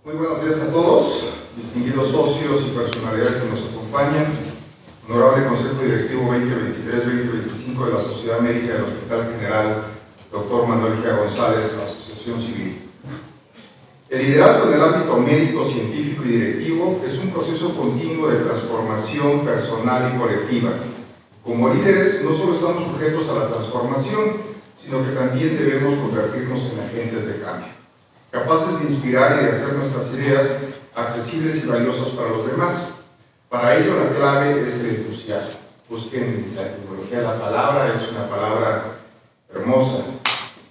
Muy buenos días a todos, distinguidos socios y personalidades que nos acompañan. Honorable Consejo Directivo 2023-2025 de la Sociedad Médica del Hospital General Dr. Manuel G. González, Asociación Civil. El liderazgo en el ámbito médico, científico y directivo es un proceso continuo de transformación personal y colectiva. Como líderes, no solo estamos sujetos a la transformación, sino que también debemos convertirnos en agentes de cambio, capaces de inspirar y de hacer nuestras ideas accesibles y valiosas para los demás. Para ello, la clave es el entusiasmo. Busquen la etimología de la palabra, es una palabra hermosa,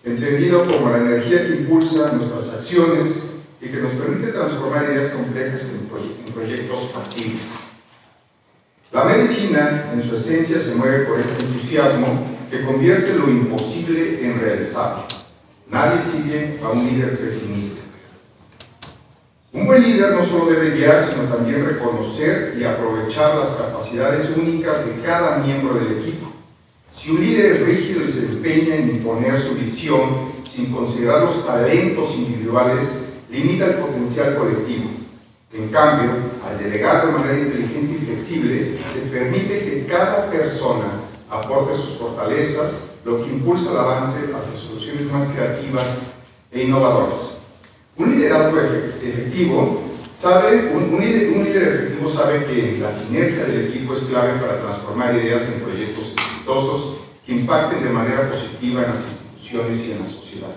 entendido como la energía que impulsa nuestras acciones y que nos permite transformar ideas complejas en proyectos factibles. La medicina, en su esencia, se mueve por este entusiasmo que convierte lo imposible en realizable. Nadie sigue a un líder pesimista. Un buen líder no solo debe guiar, sino también reconocer y aprovechar las capacidades únicas de cada miembro del equipo. Si un líder es rígido y se empeña en imponer su visión sin considerar los talentos individuales, limita el potencial colectivo. En cambio, al delegar de manera inteligente y flexible, se permite que cada persona aporte sus fortalezas, lo que impulsa el avance hacia soluciones más creativas e innovadoras. Un liderazgo efectivo un líder efectivo sabe que la sinergia del equipo es clave para transformar ideas en proyectos exitosos que impacten de manera positiva en las instituciones y en la sociedad.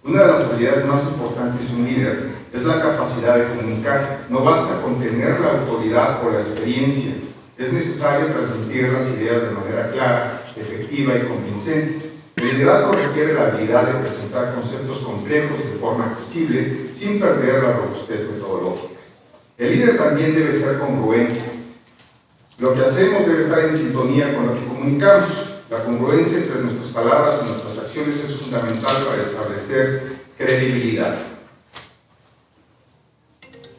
Una de las habilidades más importantes de un líder es la capacidad de comunicar. No basta con tener la autoridad o la experiencia, es necesario transmitir las ideas de manera clara, efectiva y convincente. El liderazgo requiere la habilidad de presentar conceptos complejos de forma accesible sin perder la robustez metodológica. El líder también debe ser congruente. Lo que hacemos debe estar en sintonía con lo que comunicamos. La congruencia entre nuestras palabras y nuestras acciones es fundamental para establecer credibilidad.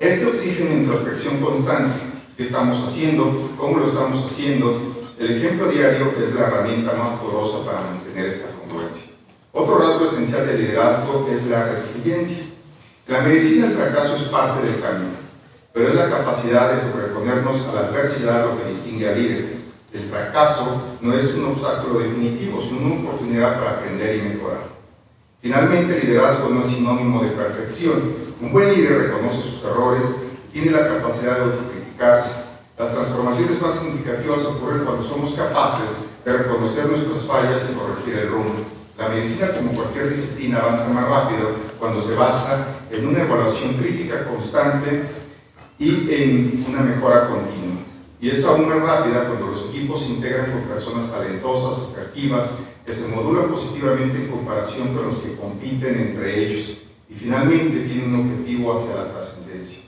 Esto exige una introspección constante. ¿Qué estamos haciendo? ¿Cómo lo estamos haciendo? El ejemplo diario es la herramienta más poderosa para mantener esta congruencia. Otro rasgo esencial del liderazgo es la resiliencia. En la medicina el fracaso es parte del camino, pero es la capacidad de sobreponernos a la adversidad lo que distingue al líder. El fracaso no es un obstáculo definitivo, sino una oportunidad para aprender y mejorar. Finalmente, el liderazgo no es sinónimo de perfección. Un buen líder reconoce sus errores y tiene la capacidad de autocriticarse. Las transformaciones más significativas ocurren cuando somos capaces de reconocer nuestras fallas y corregir el rumbo. La medicina, como cualquier disciplina, avanza más rápido cuando se basa en una evaluación crítica constante y en una mejora continua. Y es aún más rápida cuando los equipos se integran con personas talentosas, asertivas, que se modulan positivamente en comparación con los que compiten entre ellos y finalmente tienen un objetivo hacia la trascendencia.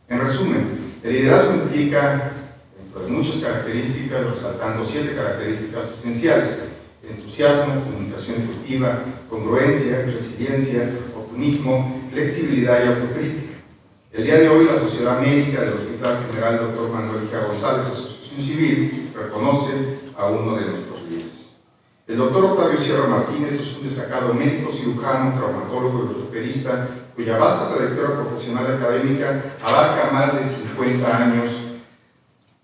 En resumen, el liderazgo implica, dentro de muchas características, resaltando 7 características esenciales: entusiasmo, comunicación efectiva, congruencia, resiliencia, optimismo, flexibilidad y autocrítica. El día de hoy, la Sociedad Médica del Hospital General Dr. Manuel G. González, Asociación Civil, reconoce a uno de nuestros líderes. El doctor Octavio Sierra Martínez es un destacado médico cirujano, traumatólogo y ortopedista, cuya vasta trayectoria profesional académica abarca más de 50 años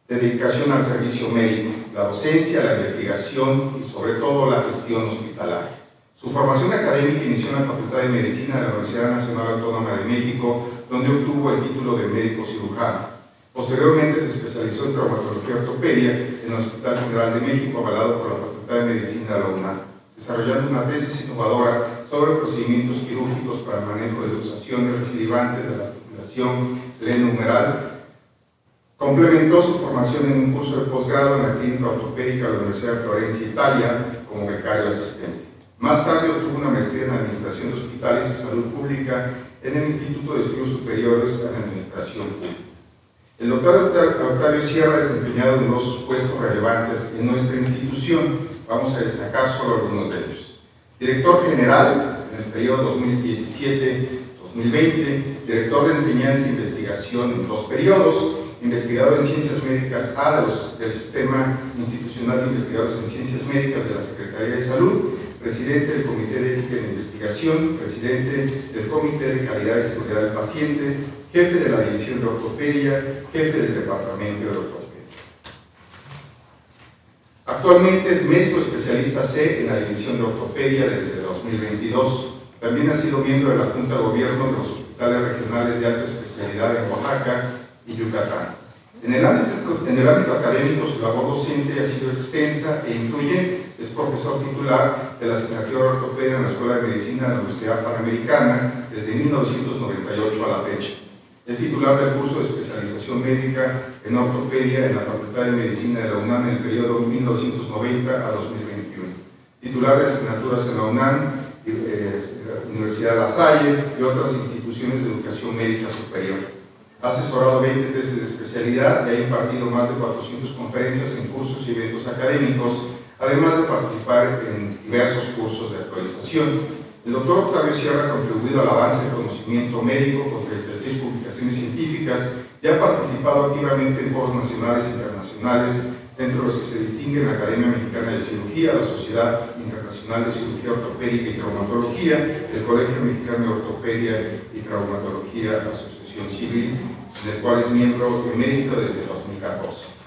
de dedicación al servicio médico, la docencia, la investigación y sobre todo la gestión hospitalaria. Su formación académica inició en la Facultad de Medicina de la Universidad Nacional Autónoma de México, donde obtuvo el título de médico cirujano. Posteriormente se especializó en traumatología y ortopedia en el Hospital General de México, avalado por la Facultad de Medicina de la UNAM, desarrollando una tesis innovadora sobre procedimientos quirúrgicos para el manejo de luxaciones recidivantes de la articulación glenohumeral. Complementó su formación en un curso de posgrado en la Clínica Ortopédica de la Universidad de Florencia, Italia, como becario asistente. Más tarde obtuvo una maestría en Administración de Hospitales y Salud Pública en el Instituto de Estudios Superiores en Administración Pública. El doctor Octavio Sierra ha desempeñado numerosos puestos relevantes en nuestra institución. Vamos a destacar solo algunos de ellos. Director General en el periodo 2017-2020, Director de Enseñanza e Investigación en 2 periodos, investigador en Ciencias Médicas A del Sistema Institucional de Investigadores en Ciencias Médicas de la Secretaría de Salud, presidente del Comité de Ética en Investigación, presidente del Comité de Calidad y Seguridad del Paciente, jefe de la División de Ortopedia, jefe del Departamento de Ortopedia. Actualmente es médico especialista C en la División de Ortopedia desde 2022. También ha sido miembro de la Junta de Gobierno de los Hospitales Regionales de Alta Especialidad en Oaxaca y Yucatán. En el ámbito académico, su labor docente ha sido extensa e incluyente. Es profesor titular de la asignatura de ortopedia en la Escuela de Medicina de la Universidad Panamericana desde 1998 a la fecha. Es titular del curso de especialización médica en ortopedia en la Facultad de Medicina de la UNAM en el periodo 1990 a 2021. Titular de asignaturas en la UNAM, la Universidad La Salle y otras instituciones de educación médica superior. Ha asesorado 20 tesis de especialidad y ha impartido más de 400 conferencias en cursos y eventos académicos, además de participar en diversos cursos de actualización. El doctor Octavio Sierra ha contribuido al avance del conocimiento médico con 36 publicaciones científicas y ha participado activamente en foros nacionales e internacionales, entre los que se distinguen la Academia Mexicana de Cirugía, la Sociedad Internacional de Cirugía Ortopédica y Traumatología, el Colegio Mexicano de Ortopedia y Traumatología, la Asociación Civil, del cual es miembro emérito desde 2014.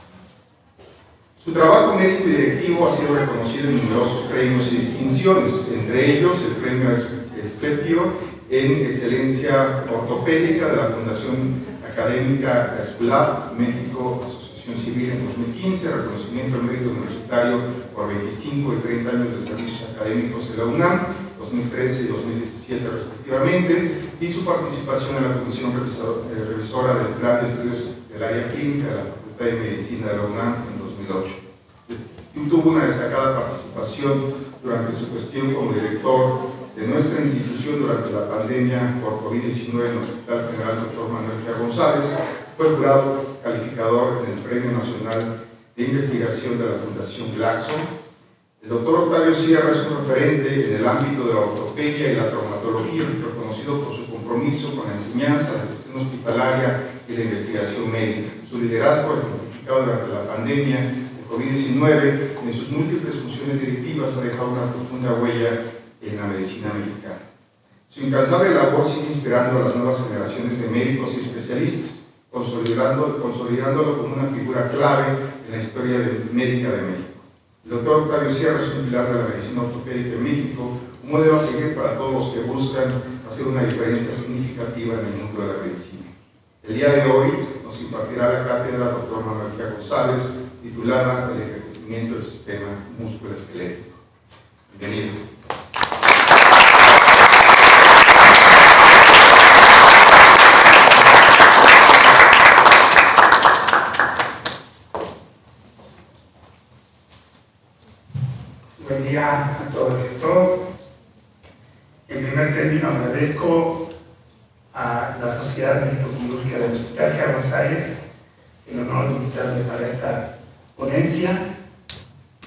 Su trabajo médico y directivo ha sido reconocido en numerosos premios y distinciones, entre ellos el premio Espepio en Excelencia Ortopédica de la Fundación Académica Esculap México, Asociación Civil en 2015, reconocimiento al mérito universitario por 25 y 30 años de servicios académicos en la UNAM, 2013 y 2017 respectivamente, y su participación en la Comisión Revisora del Plan de Estudios del Área Clínica de la Facultad de Medicina de la UNAM en 2008. Tuvo una destacada participación durante su gestión como director de nuestra institución durante la pandemia por COVID-19 en el Hospital General Dr. Manuel G. González. Fue jurado calificador en el Premio Nacional de Investigación de la Fundación Glaxo. El doctor Octavio Sierra es un referente en el ámbito de la ortopedia y la traumatología, reconocido por su compromiso con la enseñanza, la gestión hospitalaria y la investigación médica. Su liderazgo, ejemplificado durante la pandemia de COVID-19, en sus múltiples funciones directivas, ha dejado una profunda huella en la medicina mexicana. Su incansable labor sigue inspirando a las nuevas generaciones de médicos y especialistas, consolidándolo como una figura clave en la historia médica de México. El doctor Octavio Sierra es un pilar de la medicina ortopédica en México, un modelo a seguir para todos los que buscan hacer una diferencia significativa en el mundo de la medicina. El día de hoy nos impartirá la cátedra el doctor Manuel G. González, titulada El envejecimiento del sistema musculoesquelético. Bienvenido. Buen día a todas y a todos. En primer término, agradezco a la Sociedad Médico-Quirúrgica del Hospital G. González el honor de invitarme para esta ponencia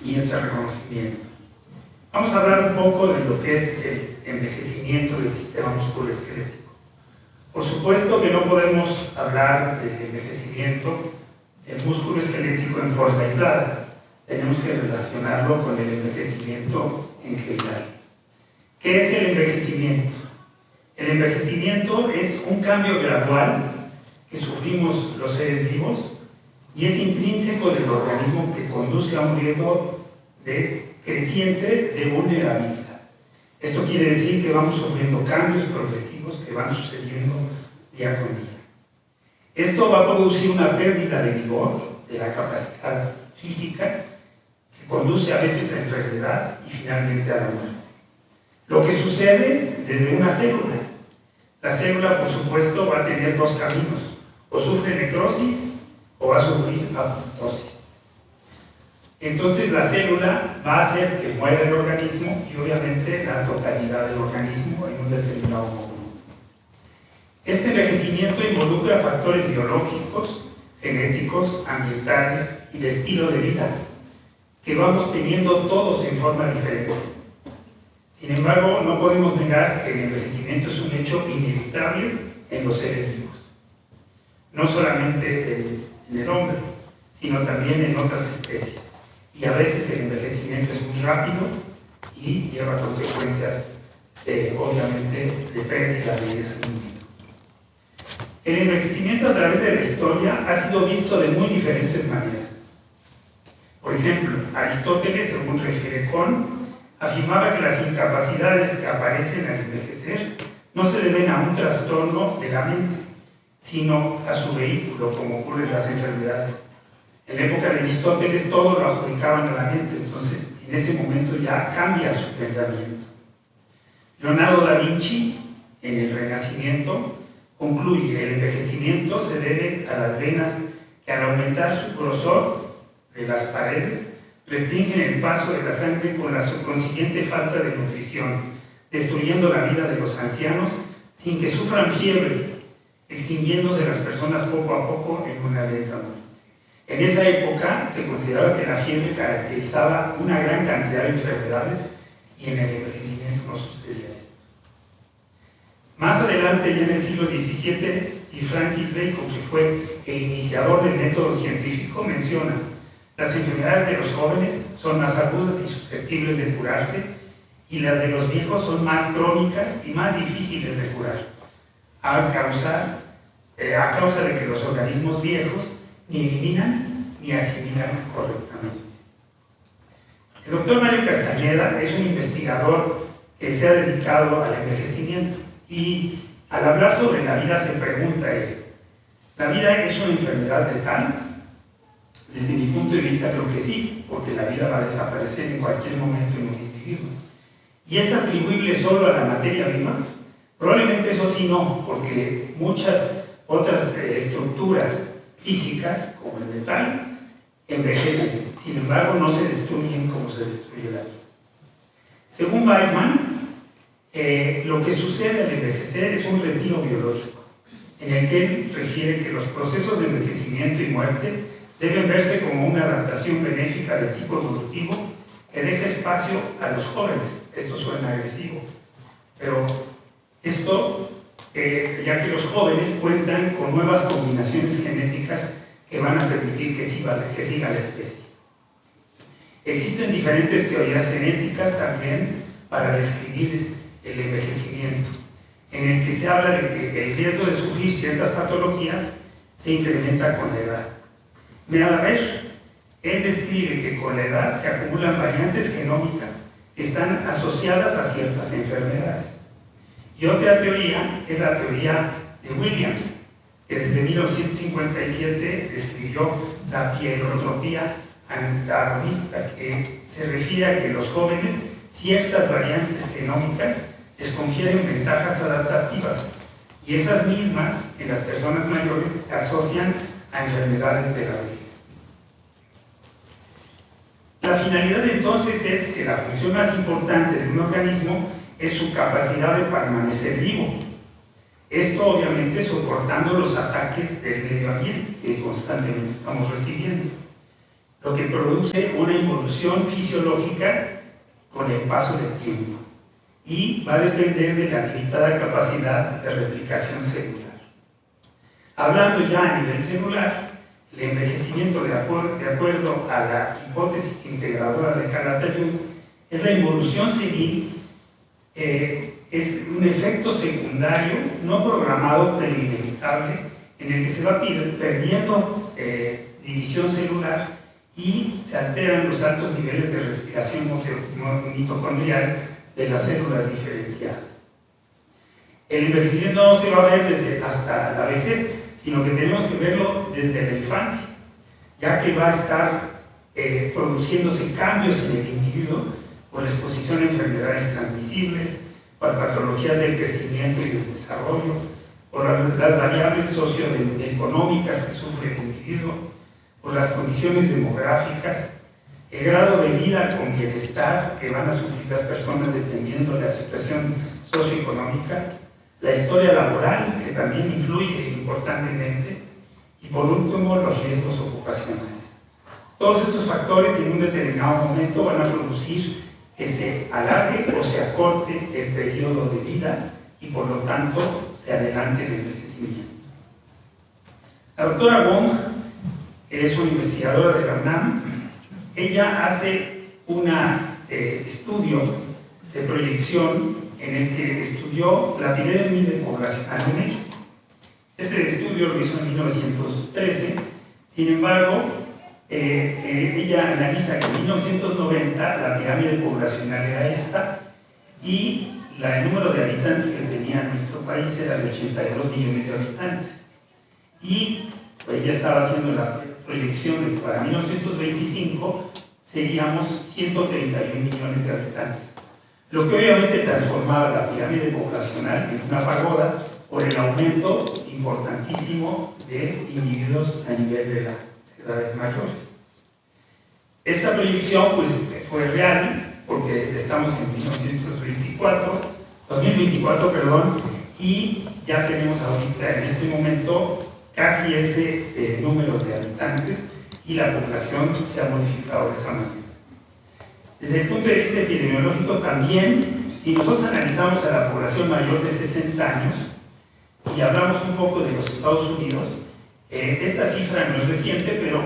y este reconocimiento. Vamos a hablar un poco de lo que es el envejecimiento del sistema musculoesquelético. Por supuesto que no podemos hablar de envejecimiento del músculo esquelético en forma aislada. Tenemos que relacionarlo con el envejecimiento en general. ¿Qué es el envejecimiento? El envejecimiento es un cambio gradual que sufrimos los seres vivos y es intrínseco del organismo que conduce a un riesgo creciente de vulnerabilidad. Esto quiere decir que vamos sufriendo cambios progresivos que van sucediendo día con día. Esto va a producir una pérdida de vigor, de la capacidad física, que conduce a veces a enfermedad y finalmente a la muerte. Lo que sucede desde una célula. La célula, por supuesto, va a tener dos caminos: o sufre necrosis o va a sufrir apoptosis. Entonces la célula va a hacer que muera el organismo y obviamente la totalidad del organismo en un determinado momento. Este envejecimiento involucra factores biológicos, genéticos, ambientales y de estilo de vida que vamos teniendo todos en forma diferente. Sin embargo, no podemos negar que el envejecimiento es un hecho inevitable en los seres vivos. No solamente en el hombre, sino también en otras especies. Y a veces el envejecimiento es muy rápido y lleva consecuencias, obviamente, de pérdida de ese individuo. El envejecimiento a través de la historia ha sido visto de muy diferentes maneras. Por ejemplo, Aristóteles, según refiere Kohn, afirmaba que las incapacidades que aparecen al envejecer no se deben a un trastorno de la mente, sino a su vehículo, como ocurre en las enfermedades. En la época de Aristóteles todo lo adjudicaban a la mente, entonces en ese momento ya cambia su pensamiento. Leonardo da Vinci, en el Renacimiento, concluye: el envejecimiento se debe a las venas que, al aumentar su grosor de las paredes, restringen el paso de la sangre con la consiguiente falta de nutrición, destruyendo la vida de los ancianos sin que sufran fiebre, extinguiéndose las personas poco a poco en una lenta muerte. En esa época se consideraba que la fiebre caracterizaba una gran cantidad de enfermedades y en el envejecimiento no sucedía esto. Más adelante, ya en el siglo XVII, y Francis Bacon, que fue el iniciador del método científico, menciona: las enfermedades de los jóvenes son más agudas y susceptibles de curarse, y las de los viejos son más crónicas y más difíciles de curar, a causa de que los organismos viejos ni eliminan ni asimilan correctamente. El doctor Mario Castañeda es un investigador que se ha dedicado al envejecimiento, y al hablar sobre la vida se pregunta él: ¿la vida es una enfermedad letal? Desde mi punto de vista creo que sí, porque la vida va a desaparecer en cualquier momento en un individuo. ¿Y es atribuible solo a la materia viva? Probablemente eso sí no, porque muchas otras estructuras físicas, como el metal, envejecen, sin embargo no se destruyen como se destruye la vida. Según Weizmann, lo que sucede al envejecer es un retiro biológico, en el que él refiere que los procesos de envejecimiento y muerte deben verse como una adaptación benéfica de tipo evolutivo que deja espacio a los jóvenes. Esto suena agresivo, pero esto, ya que los jóvenes cuentan con nuevas combinaciones genéticas que van a permitir que siga la especie. Existen diferentes teorías genéticas también para describir el envejecimiento, en el que se habla de que el riesgo de sufrir ciertas patologías se incrementa con la edad. Meadabel, él describe que con la edad se acumulan variantes genómicas que están asociadas a ciertas enfermedades. Y otra teoría es la teoría de Williams, que desde 1957 describió la pierotropía antagonista, que se refiere a que los jóvenes ciertas variantes genómicas les confieren ventajas adaptativas, y esas mismas en las personas mayores se asocian a enfermedades de la vejez. La finalidad entonces es que la función más importante de un organismo es su capacidad de permanecer vivo. Esto obviamente soportando los ataques del medio ambiente que constantemente estamos recibiendo, lo que produce una involución fisiológica con el paso del tiempo, y va a depender de la limitada capacidad de replicación celular. Hablando ya a nivel celular, el envejecimiento, de acuerdo a la hipótesis integradora de Calatayud, es la involución senil, es un efecto secundario no programado pero inevitable, en el que se va perdiendo división celular y se alteran los altos niveles de respiración mitocondrial de las células diferenciadas. El envejecimiento no se va a ver desde hasta la vejez, sino que tenemos que verlo desde la infancia, ya que va a estar produciéndose cambios en el individuo por la exposición a enfermedades transmisibles, por patologías del crecimiento y del desarrollo, por las variables socioeconómicas que sufre el individuo, por las condiciones demográficas, el grado de vida con bienestar que van a sufrir las personas dependiendo de la situación socioeconómica, la historia laboral, que también influye importantemente, y por último los riesgos ocupacionales. Todos estos factores en un determinado momento van a producir que se alargue o se acorte el periodo de vida y por lo tanto se adelante el envejecimiento. La doctora Wong es una investigadora de la UNAM. Ella hace un estudio de proyección en el que estudió la pirámide poblacional en México Este estudio lo hizo en 1913, sin embargo, ella analiza que en 1990 la pirámide poblacional era esta y el número de habitantes que tenía nuestro país era de 82 millones de habitantes. Y pues, ella estaba haciendo la proyección de que para 1925 seríamos 131 millones de habitantes, lo que obviamente transformaba la pirámide poblacional en una pagoda por el aumento importantísimo de individuos a nivel de las edades mayores. Esta proyección pues, fue real porque estamos en 2024, perdón, y ya tenemos ahorita en este momento casi ese número de habitantes y la población se ha modificado de esa manera. Desde el punto de vista epidemiológico también, si nosotros analizamos a la población mayor de 60 años y hablamos un poco de los Estados Unidos, esta cifra no es reciente, pero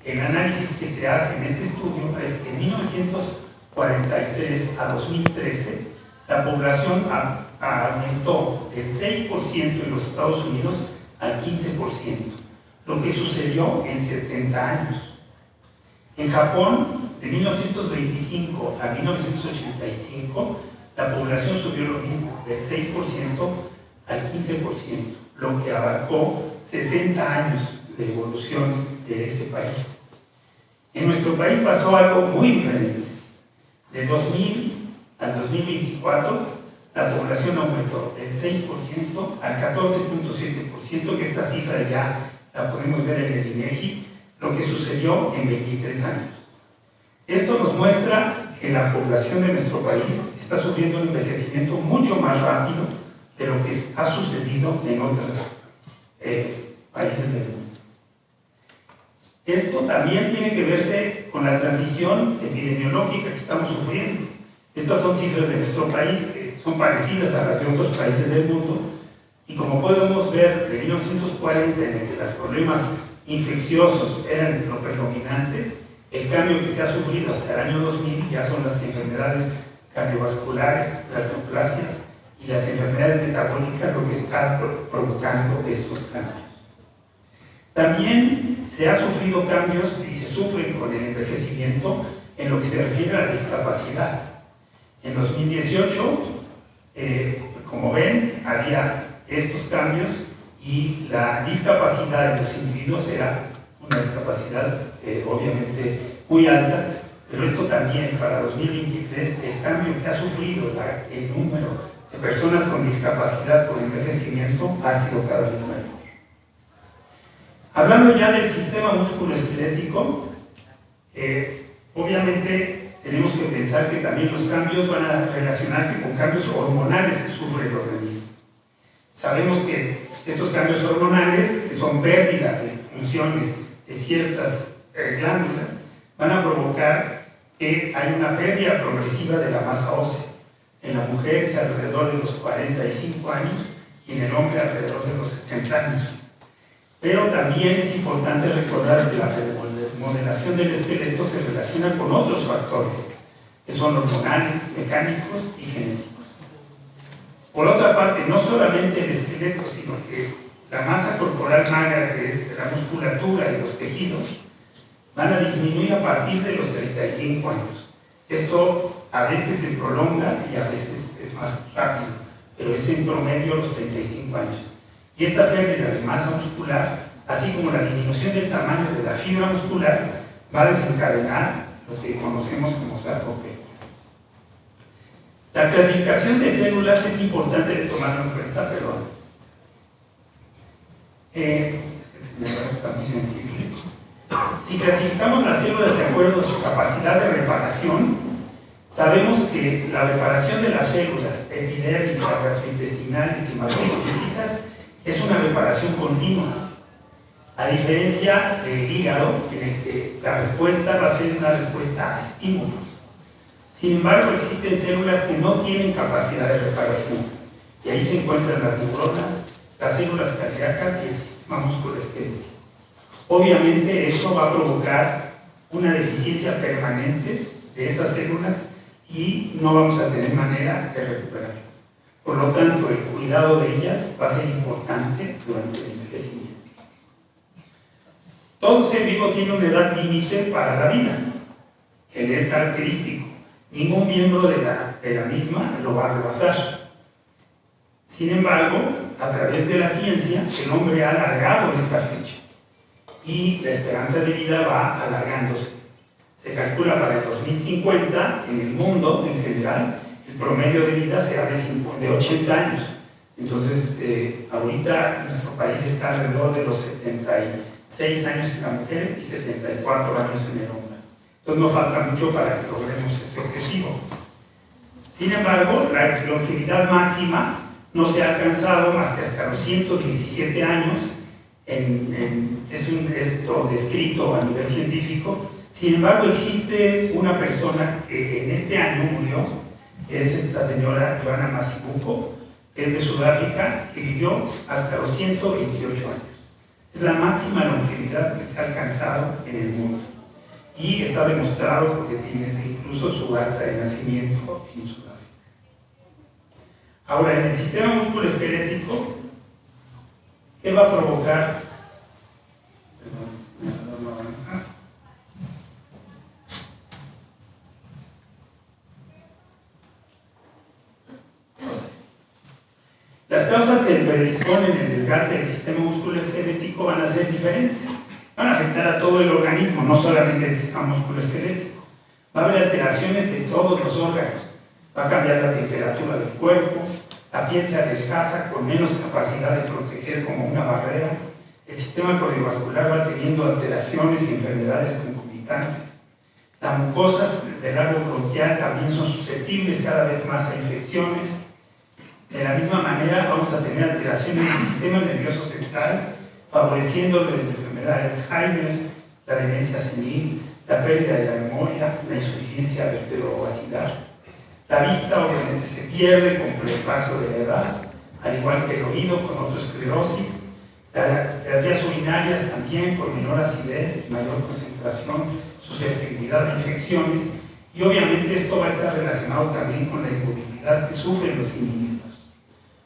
el análisis que se hace en este estudio es que en 1943 a 2013 la población aumentó del 6% en los Estados Unidos al 15%, lo que sucedió en 70 años. En Japón, de 1925 a 1985, la población subió lo mismo, del 6% al 15%, lo que abarcó 60 años de evolución de ese país. En nuestro país pasó algo muy diferente. De 2000 al 2024, la población aumentó del 6% al 14.7%, que esta cifra ya la podemos ver en el INEGI, lo que sucedió en 23 años. Esto nos muestra que la población de nuestro país está sufriendo un envejecimiento mucho más rápido de lo que ha sucedido en otros países del mundo. Esto también tiene que verse con la transición epidemiológica que estamos sufriendo. Estas son cifras de nuestro país que son parecidas a las de otros países del mundo y como podemos ver de 1940 en el que los problemas infecciosos eran lo predominante, el cambio que se ha sufrido hasta el año 2000 ya son las enfermedades cardiovasculares, las neoplasias y las enfermedades metabólicas lo que está provocando estos cambios. También se han sufrido cambios y se sufren con el envejecimiento en lo que se refiere a la discapacidad. En 2018, como ven, había estos cambios y la discapacidad de los individuos era una discapacidad obviamente muy alta, pero esto también para 2023, el cambio que ha sufrido el número de personas con discapacidad por envejecimiento ha sido cada vez mayor. Hablando ya del sistema musculoesquelético, obviamente tenemos que pensar que también los cambios van a relacionarse con cambios hormonales que sufre el organismo. Sabemos que estos cambios hormonales, que son pérdidas de funciones de ciertas glándulas, van a provocar que haya una pérdida progresiva de la masa ósea. En la mujer es alrededor de los 45 años y en el hombre alrededor de los 60 años. Pero también es importante recordar que la remodelación del esqueleto se relaciona con otros factores, que son hormonales, mecánicos y genéticos. Por otra parte, no solamente el esqueleto, sino que la masa corporal magra, que es la musculatura y los tejidos, van a disminuir a partir de los 35 años. Esto a veces se prolonga y a veces es más rápido, pero es en promedio a los 35 años. Y esta pérdida de masa muscular, así como la disminución del tamaño de la fibra muscular, va a desencadenar lo que conocemos como sarcopenia. La clasificación de células es importante de tomarlo en cuenta, perdón. Está muy sensible. Si clasificamos las células de acuerdo a su capacidad de reparación, sabemos que la reparación de las células epidérmicas, gastrointestinales y macrolíticas es una reparación continua, a diferencia del hígado, en el que la respuesta va a ser una respuesta a estímulos. Sin embargo, existen células que no tienen capacidad de reparación, y ahí se encuentran las neuronas, las células cardíacas y el sistema musculoesquelético. Obviamente, eso va a provocar una deficiencia permanente de estas células y no vamos a tener manera de recuperarlas. Por lo tanto, el cuidado de ellas va a ser importante durante el envejecimiento. Todo ser vivo tiene una edad límite para la vida, que le es característico. Ningún miembro de la misma lo va a rebasar. Sin embargo, a través de la ciencia, el hombre ha alargado esta fecha y la esperanza de vida va alargándose. Se calcula para el 2050, en el mundo en general, el promedio de vida será de 80 años. Entonces, ahorita nuestro país está alrededor de los 76 años en la mujer y 74 años en el hombre. Entonces no falta mucho para que logremos ese objetivo. Sin embargo, la longevidad máxima no se ha alcanzado más que hasta los 117 años, es esto descrito a nivel científico. Sin embargo, existe una persona que en este año murió, es esta señora Joanna Mazibuko, que es de Sudáfrica, que vivió hasta los 128 años. Es la máxima longevidad que se ha alcanzado en el mundo. Y está demostrado porque tiene incluso su acta de nacimiento en Sudáfrica. Ahora, en el sistema musculoesquelético, ¿qué va a provocar? Las causas que predisponen el desgaste del sistema musculoesquelético van a ser diferentes. Van a afectar a todo el organismo, no solamente el sistema musculoesquelético. Va a haber alteraciones de todos los órganos. Va a cambiar la temperatura del cuerpo, la piel se adelgaza con menos capacidad de proteger como una barrera, el sistema cardiovascular va teniendo alteraciones y enfermedades concomitantes. Las mucosas del árbol bronquial también son susceptibles cada vez más a infecciones. De la misma manera vamos a tener alteraciones del sistema nervioso central, favoreciendo la enfermedad de Alzheimer, la demencia senil, la pérdida de la memoria, la insuficiencia vertebrovascular. La vista obviamente se pierde con el paso de la edad, al igual que el oído con otoesclerosis. Las vías urinarias también con menor acidez y mayor concentración, susceptibilidad a infecciones. Y obviamente esto va a estar relacionado también con la inmovilidad que sufren los individuos.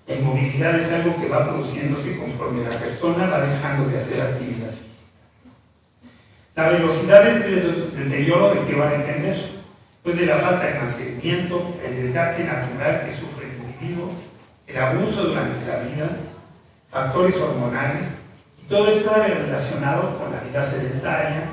La inmovilidad es algo que va produciéndose conforme la persona va dejando de hacer actividad física. La velocidad de este deterioro, ¿de qué va a depender? Pues de la falta de mantenimiento, el desgaste natural que sufre el individuo, el abuso durante la vida, factores hormonales, y todo está relacionado con la vida sedentaria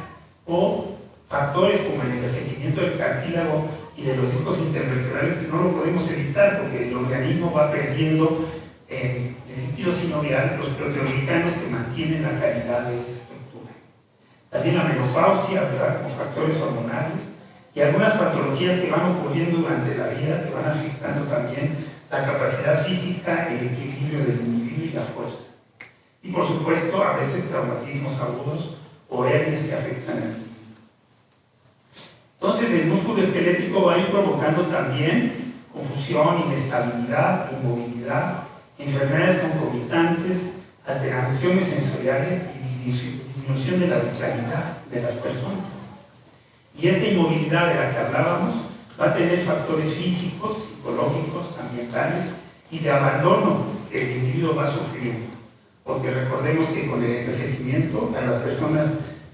o factores como el envejecimiento del cartílago y de los discos intervertebrales que no lo podemos evitar porque el organismo va perdiendo en el líquido sinovial los proteoglicanos que mantienen la calidad de esta estructura. También la menopausia, ¿verdad?, con factores hormonales y algunas patologías que van ocurriendo durante la vida que van afectando también la capacidad física, el equilibrio del individuo y la fuerza. Y por supuesto, a veces traumatismos agudos o hernias que afectan al individuo. Entonces, el músculo esquelético va a ir provocando también confusión, inestabilidad, inmovilidad, enfermedades concomitantes, alteraciones sensoriales y disminución de la vitalidad de las personas. Y esta inmovilidad de la que hablábamos va a tener factores físicos, psicológicos, ambientales y de abandono que el individuo va sufriendo. Porque recordemos que con el envejecimiento a las personas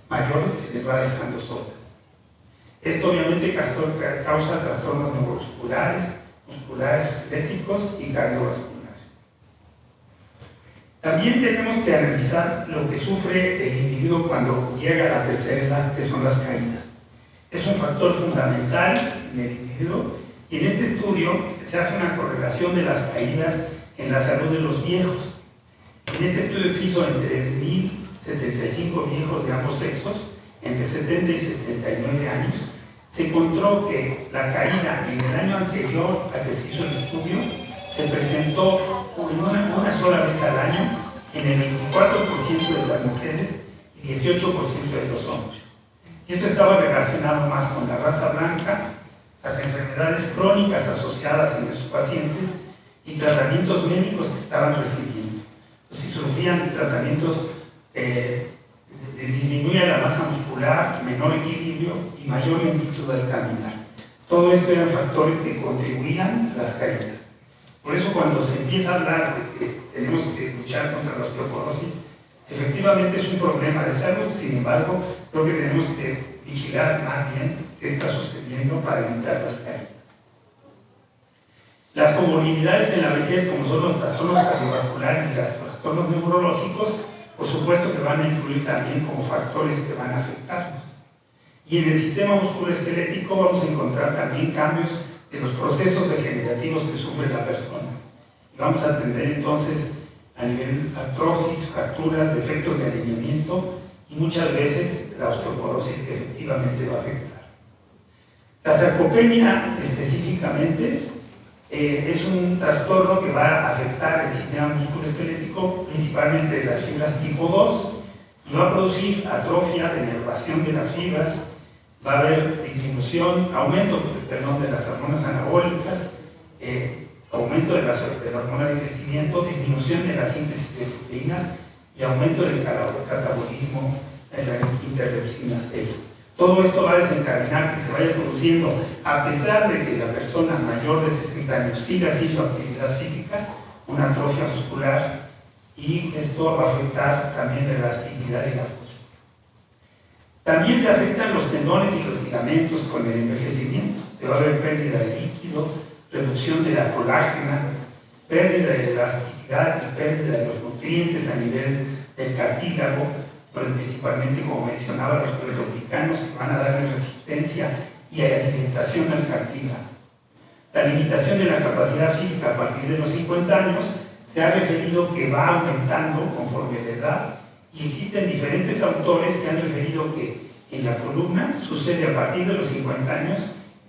mayores se les va dejando solas. Esto obviamente causa trastornos neuromusculares, musculares, esqueléticos y cardiovasculares. También tenemos que analizar lo que sufre el individuo cuando llega a la tercera edad, que son las caídas. Es un factor fundamental en el individuo y en este estudio se hace una correlación de las caídas en la salud de los viejos. En este estudio se hizo en 3.075 viejos de ambos sexos, entre 70 y 79 años. Se encontró que la caída en el año anterior al que se hizo el estudio se presentó una sola vez al año en el 24% de las mujeres y 18% de los hombres. Y esto estaba relacionado más con la raza blanca, las enfermedades crónicas asociadas en sus pacientes y tratamientos médicos que estaban recibiendo. Entonces, si sufrían tratamientos disminuye la masa muscular, menor equilibrio y mayor lentitud al caminar. Todo esto eran factores que contribuían a las caídas. Por eso cuando se empieza a hablar de que tenemos que luchar contra la osteoporosis, efectivamente es un problema de salud. Sin embargo, creo que tenemos que vigilar más bien qué está sucediendo para evitar las caídas. Las comorbilidades en la vejez, como son los trastornos cardiovasculares y los trastornos neurológicos, por supuesto que van a influir también como factores que van a afectarnos. Y en el sistema musculoesquelético vamos a encontrar también cambios de los procesos degenerativos que sufre la persona. Y vamos a atender entonces a nivel artrosis, fracturas, defectos de alineamiento y muchas veces la osteoporosis que efectivamente va a afectar. La sarcopenia específicamente es un trastorno que va a afectar el sistema musculoesquelético, principalmente de las fibras tipo 2, y va a producir atrofia, denervación de las fibras, va a haber disminución, aumento de las hormonas anabólicas, aumento de la hormona de crecimiento, disminución de la síntesis de proteínas y aumento del catabolismo de la interleucina 6. Todo esto va a desencadenar que se vaya produciendo, a pesar de que la persona mayor de 60 años siga haciendo actividad física, una atrofia muscular, y esto va a afectar también la elasticidad y la fuerza. También se afectan los tendones y los ligamentos con el envejecimiento. Se va a ver pérdida de líquido, reducción de la colágena, pérdida de elasticidad y pérdida de los nutrientes a nivel del cartílago, principalmente, como mencionaba, los proteoglicanos que van a darle resistencia y alimentación al cartílago. La limitación de la capacidad física a partir de los 50 años se ha referido que va aumentando conforme la edad, y existen diferentes autores que han referido que en la columna sucede a partir de los 50 años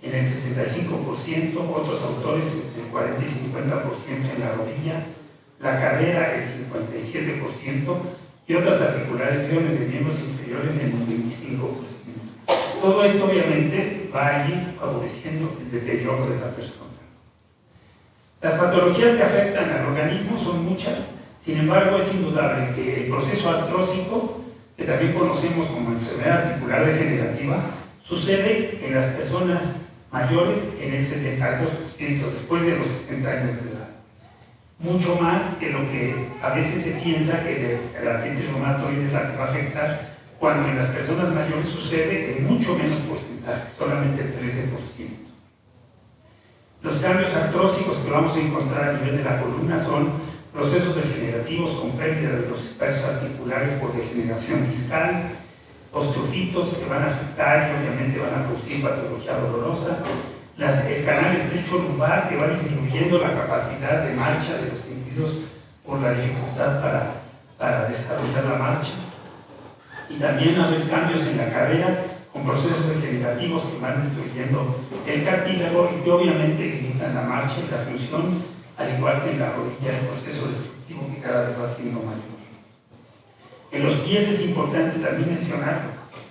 en el 65%, otros autores entre el 40 y 50% en la rodilla, la cadera el 57%, y otras articulaciones de miembros inferiores en un 25%. Todo esto obviamente va a ir favoreciendo el deterioro de la persona. Las patologías que afectan al organismo son muchas, sin embargo es indudable que el proceso artrósico, que también conocemos como enfermedad articular degenerativa, sucede en las personas mayores en el 72%, después de los 60 años de edad. Mucho más que lo que a veces se piensa que el artritis reumatoide es la que va a afectar, cuando en las personas mayores sucede en mucho menos porcentaje, solamente el 13%. Los cambios artrósicos que vamos a encontrar a nivel de la columna son procesos degenerativos con pérdida de los espacios articulares por degeneración discal, osteofitos que van a afectar y obviamente van a producir patología dolorosa, el canal estrecho lumbar que va disminuyendo la capacidad de marcha de los individuos por la dificultad para desarrollar la marcha, y también haber cambios en la cadera con procesos degenerativos que van destruyendo el cartílago y que obviamente limitan la marcha y la función, al igual que en la rodilla, el proceso destructivo que cada vez va siendo mayor. En los pies es importante también mencionar,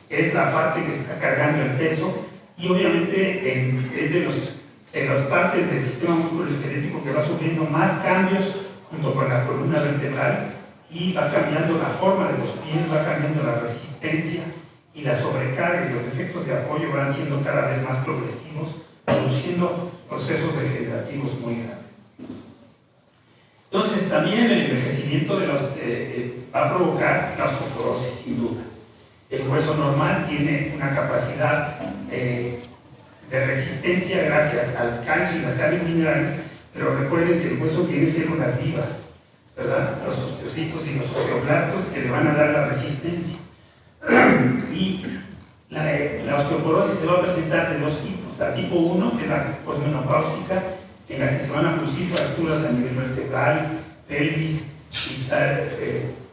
es la parte que está cargando el peso, y obviamente es de las partes del sistema musculoesquelético que va sufriendo más cambios junto con la columna vertebral, y va cambiando la forma de los pies, va cambiando la resistencia, y la sobrecarga y los efectos de apoyo van siendo cada vez más progresivos, produciendo procesos degenerativos muy graves. Entonces, también el envejecimiento va a provocar la osteoporosis, sin duda. El hueso normal tiene una capacidad de resistencia gracias al calcio y las sales minerales, pero recuerden que el hueso tiene células vivas, ¿verdad? Los osteocitos y los osteoblastos que le van a dar la resistencia. Y la osteoporosis se va a presentar de dos tipos. La tipo 1, que es la posmenopáusica, en la que se van a producir fracturas a nivel vertebral, pelvis,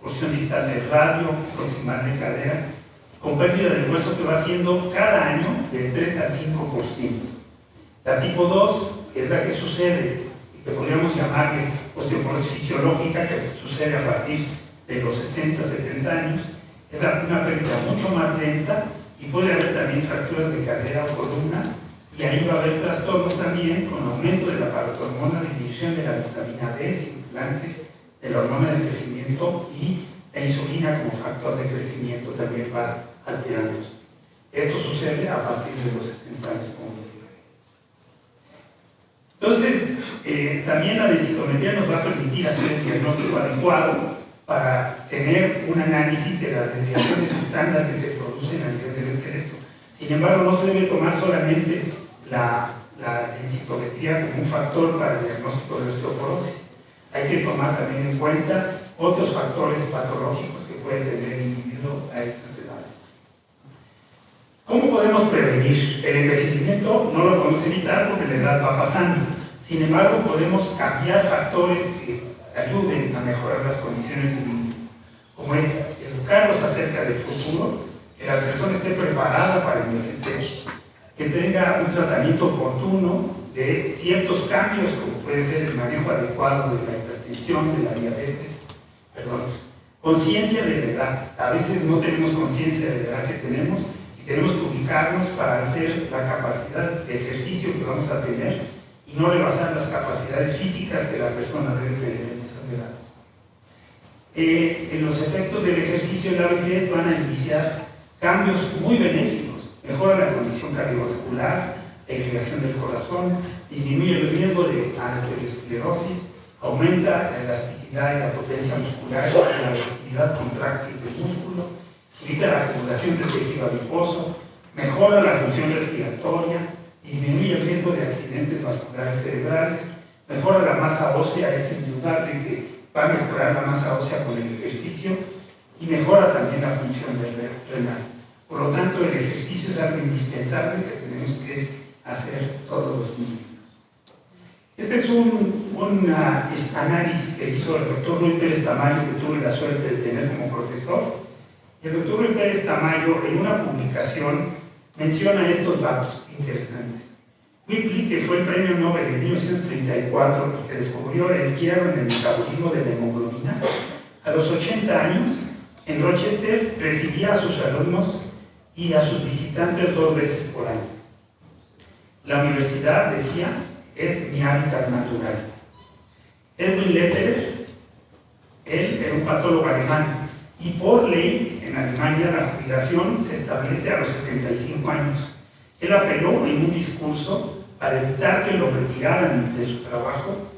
porción distal del radio, proximal de cadera, con pérdida de hueso que va haciendo cada año de 3 al 5%. La tipo 2 es la que sucede, y que podríamos llamarle osteoporosis fisiológica, que sucede a partir de los 60, 70 años. Es una pérdida mucho más lenta, y puede haber también fracturas de cadera o columna, y ahí va a haber trastornos también con aumento de la parotormona, disminución de la vitamina D, estimulante de la hormona de crecimiento, y la insulina como factor de crecimiento también va alterándose. Esto sucede a partir de los 60 años, como mencioné. Entonces, También la densitometría nos va a permitir hacer el diagnóstico adecuado para tener un análisis de las desviaciones estándar que se producen a nivel del esqueleto. Sin embargo, no se debe tomar solamente la densitometría como un factor para el diagnóstico de osteoporosis. Hay que tomar también en cuenta otros factores patológicos que puede tener el individuo a esas edades. ¿Cómo podemos prevenir? El envejecimiento no lo podemos evitar porque la edad va pasando. Sin embargo, podemos cambiar factores que ayuden a mejorar las condiciones del individuo, como es educarlos acerca del futuro, que la persona esté preparada para envejecer, que tenga un tratamiento oportuno de ciertos cambios, como puede ser el manejo adecuado de la hipertensión, de la diabetes, conciencia de la edad. A veces no tenemos conciencia de la edad que tenemos y tenemos que ubicarnos para hacer la capacidad de ejercicio que vamos a tener y no rebasar las capacidades físicas que la persona debe tener en esas edades. En los efectos del ejercicio en la vejez van a iniciar cambios muy benéficos. Mejora la condición cardiovascular, la irrigación del corazón, disminuye el riesgo de arteriosclerosis, aumenta la elasticidad y la potencia muscular, la actividad contráctil del músculo, evita la acumulación de tejido adiposo, mejora la función respiratoria, disminuye el riesgo de accidentes vasculares cerebrales, mejora la masa ósea, es indudable que va a mejorar la masa ósea con el ejercicio y mejora también la función renal. Por lo tanto, el ejercicio es algo indispensable que tenemos que hacer todos los niños. Este es un análisis que hizo el doctor Ruy Pérez Tamayo, que tuve la suerte de tener como profesor. Y el doctor Ruy Pérez Tamayo, en una publicación, menciona estos datos interesantes. Whipple, que fue el premio Nobel en 1934, que descubrió el hierro en el metabolismo de la hemoglobina, a los 80 años, en Rochester, recibía a sus alumnos y a sus visitantes 2 veces por año. La universidad, decía, es mi hábitat natural. Edwin Lederer, él era un patólogo alemán, y por ley en Alemania la jubilación se establece a los 65 años. Él apeló en un discurso para evitar que lo retiraran de su trabajo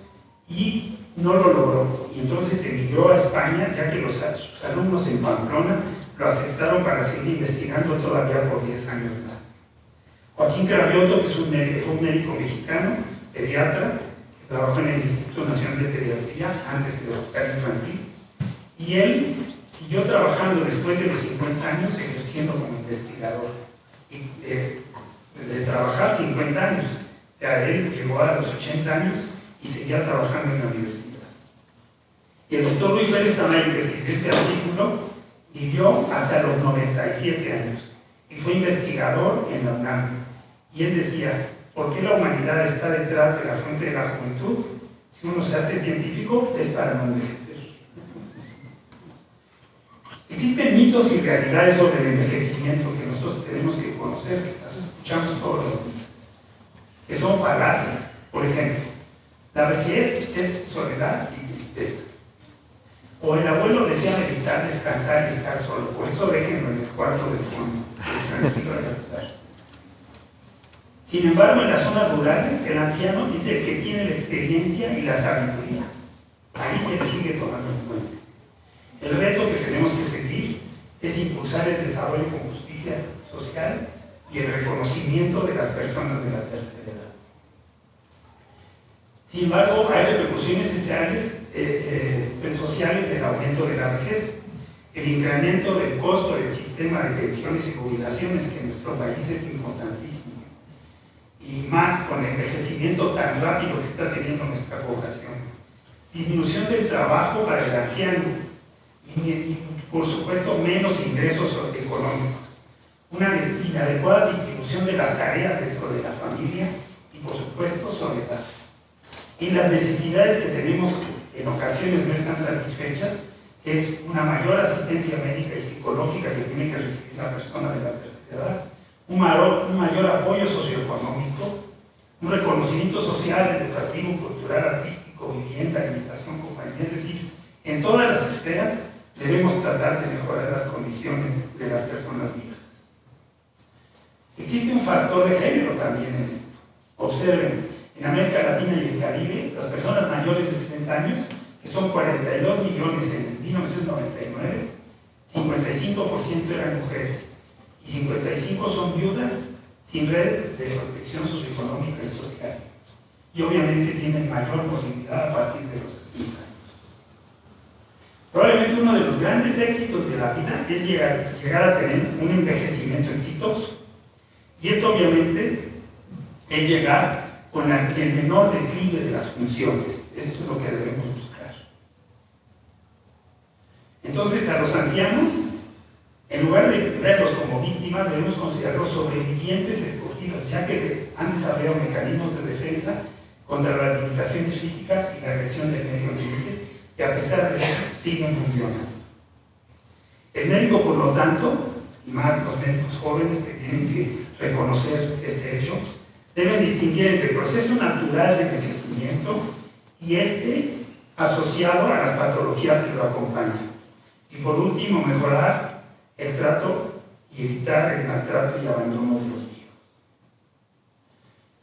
y no lo logró. Y entonces emigró a España, ya que sus alumnos en Pamplona lo aceptaron para seguir investigando todavía por 10 años más. Joaquín Cravioto, que fue un médico mexicano, pediatra, que trabajó en el Instituto Nacional de Pediatría antes del Hospital Infantil, y él siguió trabajando después de los 50 años ejerciendo como investigador. Y, de trabajar 50 años, o sea, él llegó a los 80 años y seguía trabajando en la universidad. Y el doctor Ruy Pérez Tamayo, que escribió este artículo, vivió hasta los 97 años y fue investigador en la UNAM. Y él decía: ¿por qué la humanidad está detrás de la fuente de la juventud? Si uno se hace científico, es para no envejecer. Existen mitos y realidades sobre el envejecimiento que nosotros tenemos que conocer, que las escuchamos todos los días, que son falacias. Por ejemplo, la vejez es soledad y tristeza. O el abuelo desea meditar, descansar y estar solo, por eso déjenlo en el cuarto del fondo, tranquilo de estar. Sin embargo, en las zonas rurales, el anciano es el que tiene la experiencia y la sabiduría. Ahí se le sigue tomando en cuenta. El reto que tenemos que seguir es impulsar el desarrollo con justicia social y el reconocimiento de las personas de la tercera edad. Sin embargo, hay repercusiones sociales del aumento de la vejez. El incremento del costo del sistema de pensiones y jubilaciones, que en nuestro país es importantísimo, y más con el envejecimiento tan rápido que está teniendo nuestra población. Disminución del trabajo para el anciano y por supuesto menos ingresos económicos. Una inadecuada distribución de las tareas dentro de la familia y por supuesto soledad. Y las necesidades que tenemos en ocasiones no están satisfechas, que es una mayor asistencia médica y psicológica que tiene que recibir la persona de la tercera edad, un mayor apoyo socioeconómico, un reconocimiento social, educativo, cultural, artístico, vivienda, alimentación, compañía. Es decir, en todas las esferas debemos tratar de mejorar las condiciones de las personas viejas. Existe un factor de género también en esto. Observen, En América Latina y el Caribe, las personas mayores de 60 años, que son 42 millones en 1999, 55% eran mujeres y 55% son viudas sin red de protección socioeconómica y social. Y obviamente tienen mayor posibilidad a partir de los 60 años. Probablemente uno de los grandes éxitos de la vida es llegar a tener un envejecimiento exitoso. Y esto obviamente es llegar con el menor declive de las funciones. Esto es lo que debemos buscar. Entonces, a los ancianos, en lugar de verlos como víctimas, debemos considerarlos sobrevivientes escogidos, ya que han desarrollado mecanismos de defensa contra las limitaciones físicas y la agresión del medio ambiente, y a pesar de eso siguen funcionando. El médico, por lo tanto, y más los médicos jóvenes que tienen que reconocer este hecho, deben distinguir entre el proceso natural de envejecimiento y este asociado a las patologías que lo acompañan. Y por último, mejorar el trato y evitar el maltrato y abandono de los viejos.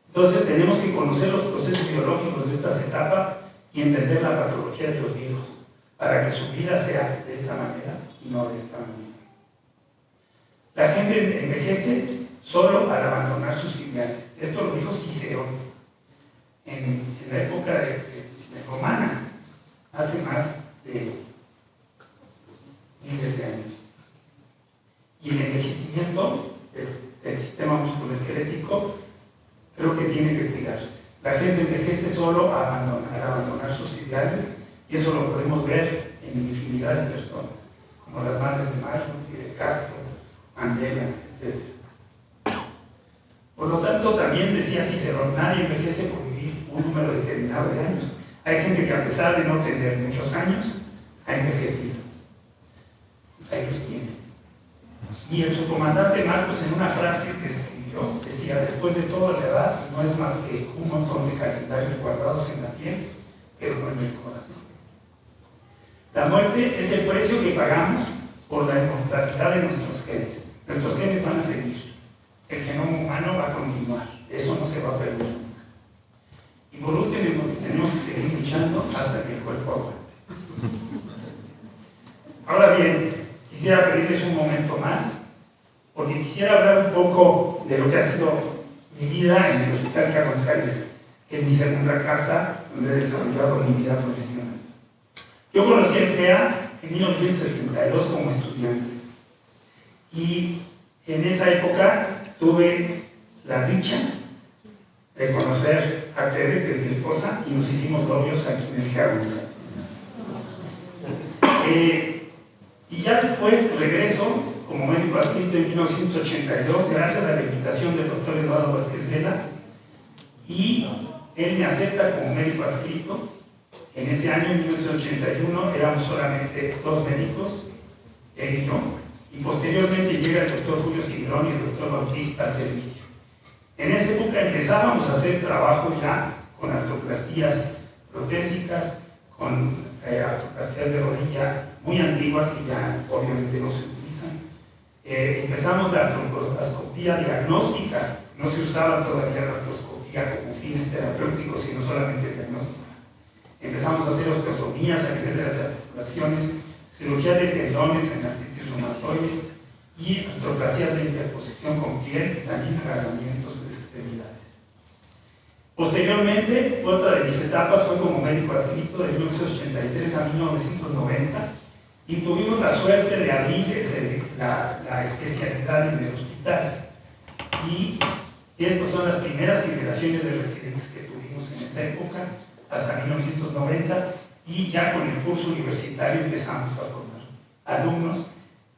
Entonces tenemos que conocer los procesos biológicos de estas etapas y entender la patología de los viejos para que su vida sea de esta manera y no de esta manera. La gente envejece solo al abandonar sus ideales. Esto lo dijo Cicerón en la época de romana, hace más de miles de años. Y el envejecimiento del sistema musculoesquelético creo que tiene que cuidarse. La gente envejece solo al abandonar sus ideales, y eso lo podemos ver en infinidad de personas, como las madres de Mayo, Fidel Castro, Mandela, etc. Por lo tanto, también decía Cicerón, nadie envejece por vivir un número determinado de años. Hay gente que a pesar de no tener muchos años, ha envejecido. Ahí los tiene. Y el subcomandante Marcos, en una frase que escribió, decía: después de todo, la edad no es más que un montón de calendarios guardados en la piel, pero no en el corazón. La muerte es el precio que pagamos por la inmortalidad de nuestros genes. Nuestros genes van a seguir. El genoma humano va a continuar. Eso no se va a perder nunca. Y por último, tenemos que seguir luchando hasta que el cuerpo aguante. Ahora bien, quisiera pedirles un momento más, porque quisiera hablar un poco de lo que ha sido mi vida en el Hospital Gia González, que es mi segunda casa donde he desarrollado mi vida profesional. Yo conocí el GEA en 1972 como estudiante, y en esa época tuve la dicha de conocer a Tere, que es mi esposa, y nos hicimos novios aquí en el GEA González. Y ya después regreso como médico adscrito en 1982, gracias a la invitación del doctor Eduardo Vázquez Vela, y él me acepta como médico adscrito. En ese año, en 1981, éramos solamente 2 médicos, él y yo, y posteriormente llega el doctor Julio Cigrón y el doctor Bautista al servicio. En esa época empezábamos a hacer trabajo ya con artroplastías protésicas, con artroplastías de rodilla muy antiguas que ya obviamente no se utilizan. Empezamos la artroscopía diagnóstica, no se usaba todavía la artroscopía como fines terapéuticos, sino solamente diagnóstica. Empezamos a hacer osteotomías a nivel de las articulaciones, cirugía de tendones en artritis reumatoide y artroplastías de interposición con piel y también agarramientos de extremidades. Posteriormente, otra de mis etapas fue como médico adscrito de 1983 a 1990, y tuvimos la suerte de abrir la especialidad en el hospital. Y estas son las primeras generaciones de residentes que tuvimos en esa época, hasta 1990, y ya con el curso universitario empezamos a formar alumnos.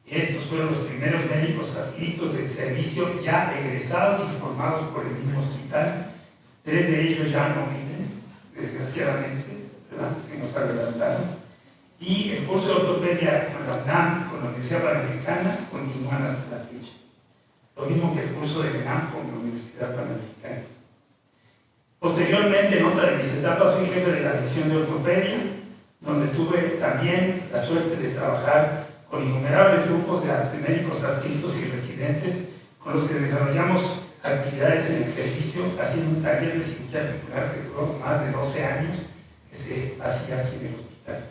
Estos fueron los primeros médicos adscritos del servicio, ya egresados y formados por el mismo hospital. 3 de ellos ya no viven, desgraciadamente, ¿verdad? Se nos adelantaron. Y el curso de ortopedia con la UNAM, con la Universidad Panamericana, continúan hasta la fecha. Lo mismo que el curso de UNAM con la Universidad Panamericana. Posteriormente, en otra de mis etapas, fui jefe de la división de ortopedia, donde tuve también la suerte de trabajar con innumerables grupos de médicos adscritos y residentes, con los que desarrollamos actividades en el servicio, haciendo un taller de cirugía articular que duró más de 12 años, que se hacía aquí en el hospital.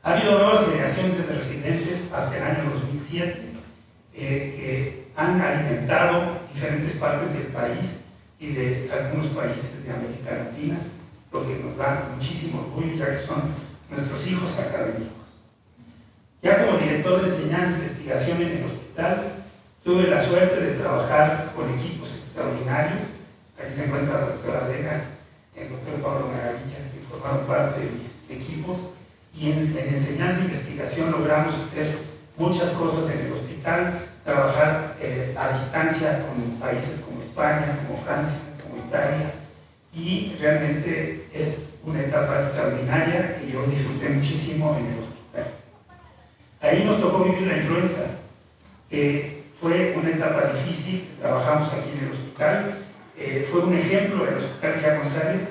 Ha habido nuevas generaciones de residentes hasta el año 2007 que han alimentado diferentes partes del país y de algunos países de América Latina, lo que nos da muchísimo orgullo, ya que son nuestros hijos académicos. Ya como director de enseñanza e investigación en el hospital, tuve la suerte de trabajar con equipos extraordinarios. Aquí se encuentra la doctora Vega, el doctor Pablo Maravilla, que formaron parte de mis equipos, y en enseñanza e investigación logramos hacer muchas cosas en el hospital, trabajar a distancia con países como España, como Francia, como Italia, y realmente es una etapa extraordinaria que yo disfruté muchísimo en el hospital. Ahí nos tocó vivir la influenza, que fue una etapa difícil, trabajamos aquí en el hospital, fue un ejemplo del Hospital Gia González.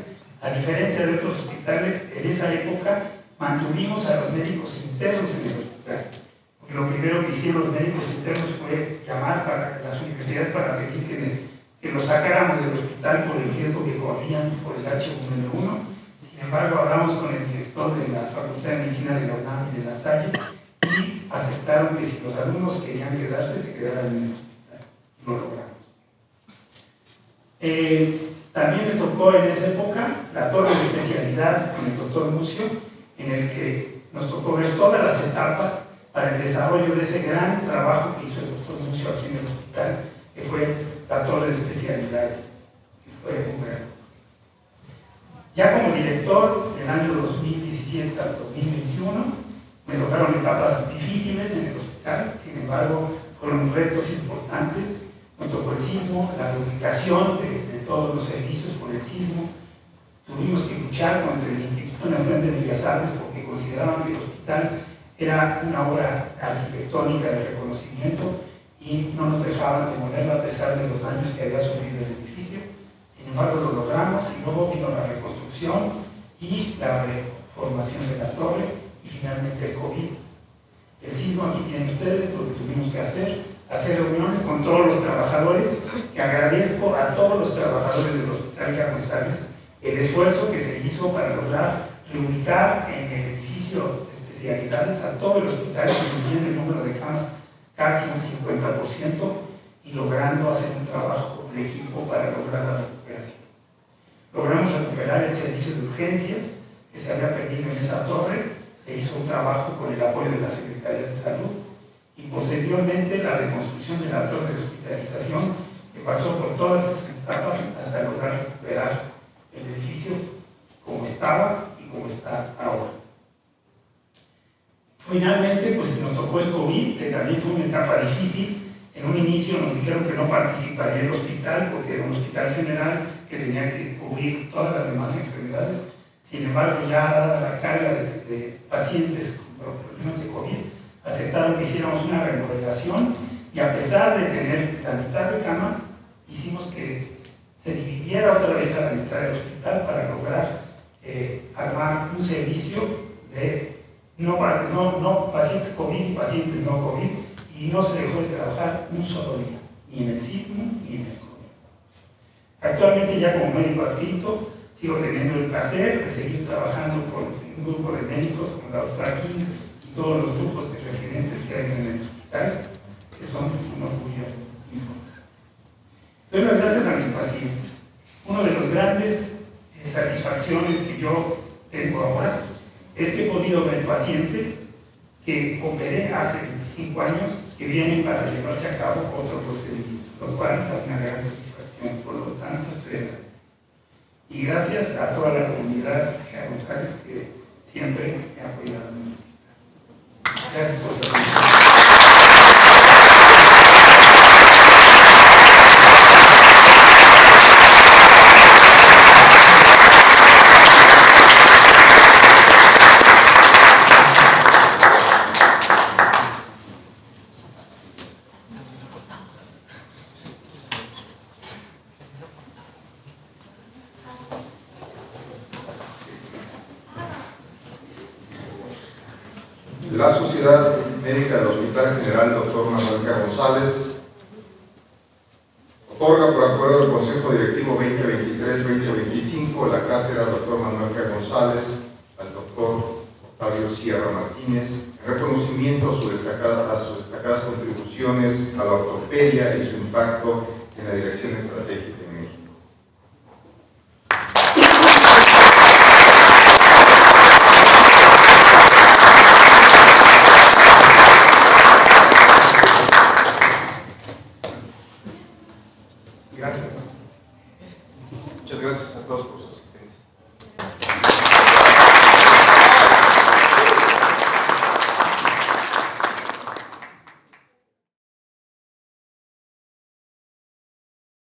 A diferencia de otros hospitales, en esa época mantuvimos a los médicos internos en el hospital. Porque lo primero que hicieron los médicos internos fue llamar a las universidades para pedir que los sacáramos del hospital por el riesgo que corrían por el H1N1. Sin embargo, hablamos con el director de la Facultad de Medicina de la UNAM y de La Salle y aceptaron que si los alumnos querían quedarse, se quedaran en el hospital. Lo logramos. También me tocó en esa época la torre de especialidad con el doctor Mucio, en el que nos tocó ver todas las etapas para el desarrollo de ese gran trabajo que hizo el doctor Mucio aquí en el hospital, que fue la torre de especialidades, que fue un gran. Ya como director, del año 2017 al 2021, me tocaron etapas difíciles en el hospital, sin embargo, fueron retos importantes. Nos tocó el sismo, la reubicación de todos los servicios por el sismo. Tuvimos que luchar contra el Instituto Nacional de Bellas Artes porque consideraban que el hospital era una obra arquitectónica de reconocimiento y no nos dejaban demolerlo a pesar de los daños que había sufrido el edificio. Sin embargo, lo logramos y luego vino la reconstrucción y la reformación de la torre y finalmente el COVID. El sismo, aquí tienen ustedes lo que tuvimos que hacer reuniones con todos los trabajadores, y agradezco a todos los trabajadores del Hospital Gia González el esfuerzo que se hizo para lograr reubicar en el edificio de especialidades a todo el hospital, disminuyendo el número de camas casi un 50% y logrando hacer un trabajo de equipo para lograr la recuperación. Logramos recuperar el servicio de urgencias que se había perdido en esa torre, se hizo un trabajo con el apoyo de la Secretaría de Salud, y posteriormente la reconstrucción de la torre de hospitalización, que pasó por todas esas etapas hasta lograr recuperar el edificio como estaba y como está ahora. Finalmente, pues nos tocó el COVID, que también fue una etapa difícil. En un inicio nos dijeron que no participaría el hospital porque era un hospital general que tenía que cubrir todas las demás enfermedades. Sin embargo, ya dada la carga de pacientes con problemas de COVID, aceptaron que hiciéramos una remodelación y a pesar de tener la mitad de camas, hicimos que se dividiera otra vez a la mitad del hospital para lograr armar un servicio de no pacientes COVID y pacientes no COVID, y no se dejó de trabajar un solo día, ni en el sismo ni en el COVID. Actualmente, ya como médico adscrito, sigo teniendo el placer de seguir trabajando con un grupo de médicos como la doctora King y todos los grupos de residentes que hay en el hospital, que son un orgullo importante. Doy las gracias a mis pacientes. Una de las grandes satisfacciones que yo tengo ahora es que he podido ver pacientes que operé hace 25 años que vienen para llevarse a cabo otro procedimiento, lo cual da una gran satisfacción. Por lo tanto, estoy agradecido. Y gracias a toda la comunidad Gia González que siempre me ha apoyado. Gracias por su atención. La Sociedad Médica del Hospital General Dr. Manuel Gia González Otorga por acuerdo del Consejo Directivo 2023-2025 la cátedra Dr. Manuel G. González al Dr. Octavio Sierra Martínez en reconocimiento a sus destacadas contribuciones a la ortopedia y su impacto en la dirección estratégica en México. Gracias. Muchas gracias a todos por sus asistencia.